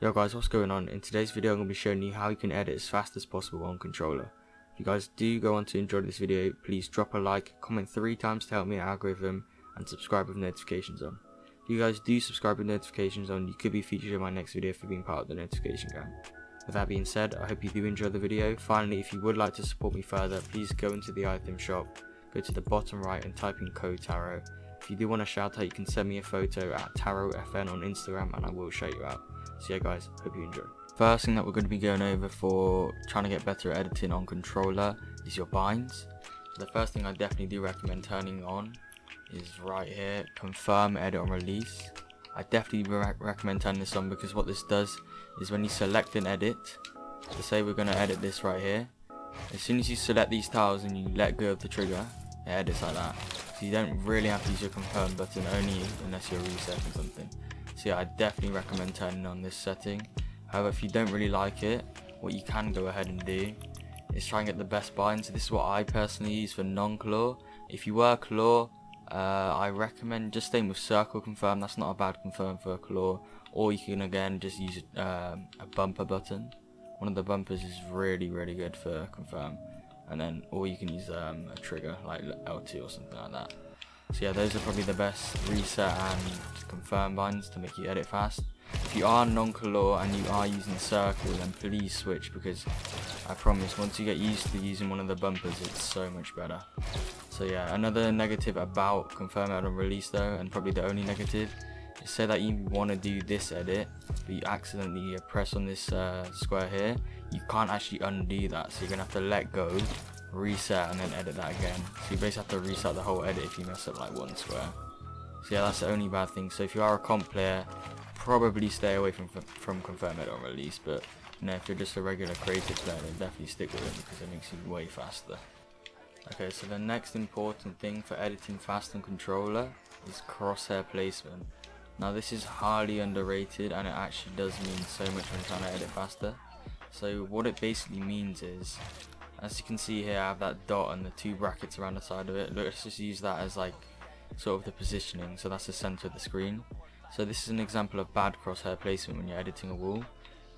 Yo guys, what's going on? In today's video I'm going to be showing you how you can edit as fast as possible on controller. If you guys do go on to enjoy this video, please drop a like, comment 3 times to help me algorithm, and subscribe with notifications on. If you guys do subscribe with notifications on, you could be featured in my next video for being part of the notification gang. With that being said, I hope you do enjoy the video. Finally, if you would like to support me further, please go into the item shop, go to the bottom right and type in code tarot. If you do want a shout out, you can send me a photo at tarotfn on Instagram and I will shout you out. So yeah guys, hope you enjoy. First thing that we're going to be going over for trying to get better at editing on controller is your binds. So the first thing I definitely do recommend turning on is right here, confirm edit on release. I definitely recommend turning this on because what this does is when you select an edit, so say we're going to edit this right here, as soon as you select these tiles and you let go of the trigger, it edits like that. So you don't really have to use your confirm button only unless you're resetting something. So yeah, I definitely recommend turning on this setting. However, if you don't really like it, what you can go ahead and do is try and get the best bind. So this is what I personally use for non-claw. If you were claw, I recommend just staying with circle confirm. That's not a bad confirm for a claw. Or you can again just use a bumper button. One of the bumpers is really good for confirm. And then, or you can use a trigger like L2 or something like that. So yeah, those are probably the best reset and confirm binds to make you edit fast. If you are non-claw and you are using circle, then please switch, because I promise once you get used to using one of the bumpers, it's so much better. So yeah, another negative about confirm edit on release though, and probably the only negative, is say that you want to do this edit, but you accidentally press on this square here, you can't actually undo that, so you're going to have to let go, reset, and then edit that again. So you basically have to reset the whole edit if you mess up like one square. So yeah, that's the only bad thing. So if you are a comp player, probably stay away from confirm edit on release, but you know, if you're just a regular creative player, then definitely stick with it because it makes you way faster. Okay, so the next important thing for editing fast on controller is crosshair placement. Now this is highly underrated and it actually does mean so much when trying to edit faster. So what it basically means is, as you can see here, I have that dot and the 2 brackets around the side of it. Let's just use that as like sort of the positioning, so that's the center of the screen. So this is an example of bad crosshair placement when you're editing a wall.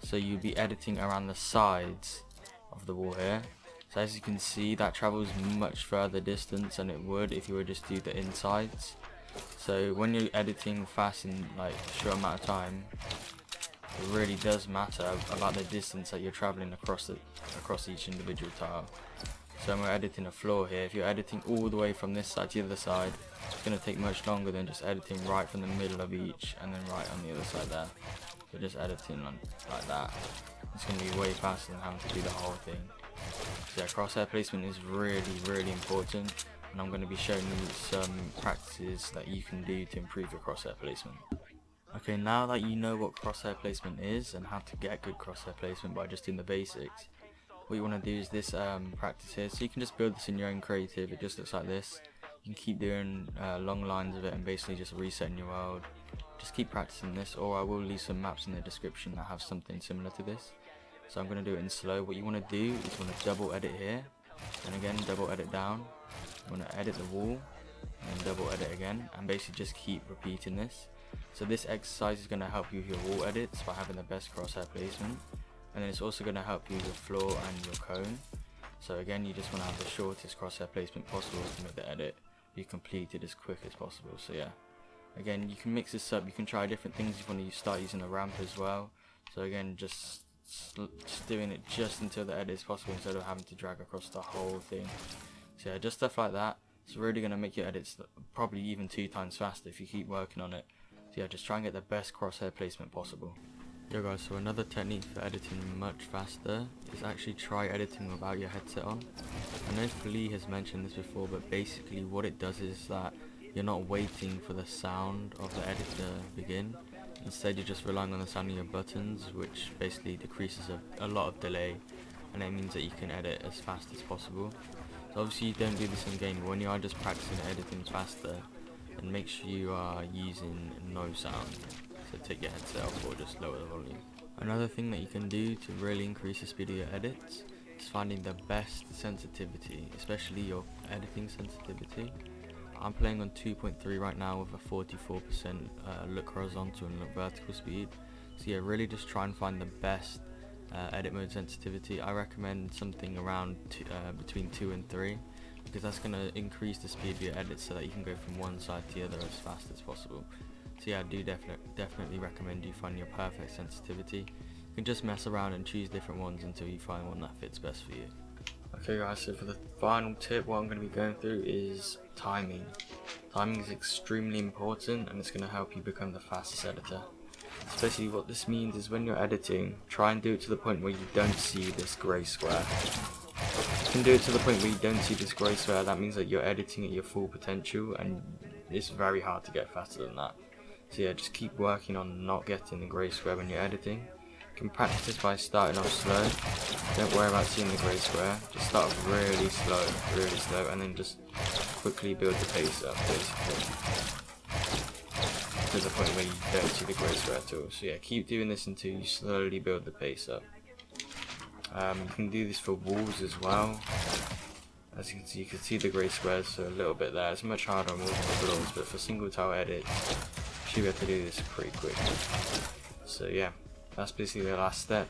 So you'll be editing around the sides of the wall here. So as you can see, that travels much further distance than it would if you were just to do the insides. So when you're editing fast in like a short amount of time, it really does matter about the distance that you're traveling across each individual tile. So when we're editing a floor here, if you're editing all the way from this side to the other side, it's going to take much longer than just editing right from the middle of each and then right on the other side there. So just editing like that, it's going to be way faster than having to do the whole thing. So yeah, crosshair placement is really important, and I'm going to be showing you some practices that you can do to improve your crosshair placement. Okay, now that you know what crosshair placement is and how to get good crosshair placement by just doing the basics, what you want to do is this practice here. So you can just build this in your own creative. It just looks like this. You can keep doing long lines of it and basically just resetting your world. Just keep practicing this, or I will leave some maps in the description that have something similar to this. So I'm going to do it in slow. What you want to do is you want to double edit here, and again double edit down. You want to edit the wall, and double edit again, and basically just keep repeating this. So this exercise is going to help you with your wall edits by having the best crosshair placement, and then it's also going to help you with your floor and your cone. So again, you just want to have the shortest crosshair placement possible to make the edit be completed as quick as possible. So yeah, again, you can mix this up. You can try different things if you want to start using a ramp as well. So again, just doing it just until the edit is possible instead of having to drag across the whole thing. So yeah, just stuff like that. It's really going to make your edits probably even 2 times faster if you keep working on it. So yeah, just try and get the best crosshair placement possible. Yo guys, so another technique for editing much faster is actually try editing without your headset on. I know Flea has mentioned this before, but basically what it does is that you're not waiting for the sound of the edit to begin. Instead you're just relying on the sound of your buttons, which basically decreases a lot of delay, and it means that you can edit as fast as possible. So obviously you don't do this in game, but when you are just practicing editing faster, then make sure you are using no sound. So take your headset off or just lower the volume. Another thing that you can do to really increase the speed of your edits is finding the best sensitivity, especially your editing sensitivity. I'm playing on 2.3 right now with a 44% look horizontal and look vertical speed. So yeah, really just try and find the best edit mode sensitivity. I recommend something around between 2 and 3, because that's going to increase the speed of your edits so that you can go from one side to the other as fast as possible. So yeah, I do definitely recommend you find your perfect sensitivity. You can just mess around and choose different ones until you find one that fits best for you. Okay guys, so for the final tip, what I'm going to be going through is timing. Timing is extremely important, and it's going to help you become the fastest editor. Especially what this means is when you're editing, try and do it to the point where you don't see this grey square. If you can do it to the point where you don't see this grey square, that means that you're editing at your full potential, and it's very hard to get faster than that. So yeah, just keep working on not getting the grey square when you're editing. You can practice this by starting off slow. Don't worry about seeing the grey square. Just start off really slow, and then just quickly build the pace up, basically, to the point where you don't see the grey square at all. So yeah, keep doing this until you slowly build the pace up. You can do this for walls as well. As you can see the grey squares, so a little bit there. It's much harder on walls and floors, but for single tile edits, you should be able to do this pretty quick. So yeah, that's basically the last step.